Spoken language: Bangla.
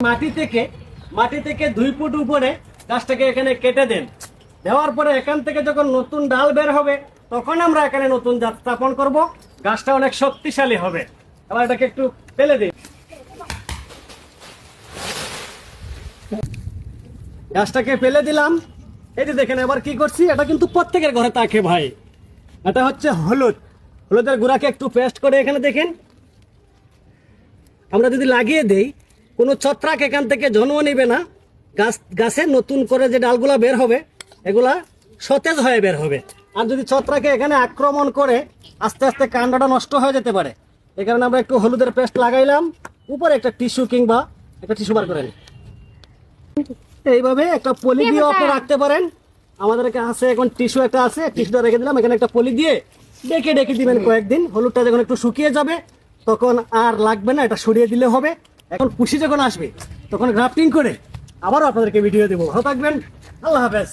মাটি থেকে 2 ফুট উপরে গাছটাকে এখানে কেটে দেন। দেওয়ার পরে এখান থেকে যখন নতুন ডাল বের হবে তখন আমরা এখানে নতুন জাত স্থাপন করব। গাছটা অনেক শক্তিশালী হবে। এবার এটাকে একটু ফেলে দিই। গাছটাকে ফেলে দিলাম। এই যে দেখেন এবার কি করছি, এটা কিন্তু প্রত্যেকের ঘরে থাকে ভাই। এটা হচ্ছে হলুদের গুঁড়াকে একটু পেস্ট করে এখানে দেখেন আমরা যদি লাগিয়ে দেই কোনো ছত্রাক এখান থেকে জন্ম নিবে না। গাছে নতুন করে যে ডালগুলা বের হবে এগুলা সতেজ হয়ে বের হবে। আর যদি ছত্রাকে এখানে আক্রমণ করে আস্তে আস্তে কাণ্ডটা নষ্ট হয়ে যেতে পারে। এই কারণে আমরা একটু হলুদের পেস্ট লাগাইলাম। উপরে একটা টিস্যু কিংবা একটা টিস্যু বার করেন। এইভাবে একটা পলি দিয়েও আপনি রাখতে পারেন। আমাদের কাছে এখন টিস্যু একটা আছে, টিস্যুটা রেখে দিলাম। এখানে একটা পলি দিয়ে ডেকে দিবেন কয়েকদিন। হলুদটা যখন একটু শুকিয়ে যাবে তখন আর লাগবে না, এটা সরিয়ে দিলে হবে। এখন পুষি যখন আসবে তখন গ্রাফটিং করে আবারও আপনাদেরকে ভিডিও দেবো। ভালো থাকবেন, আল্লাহ হাফেজ।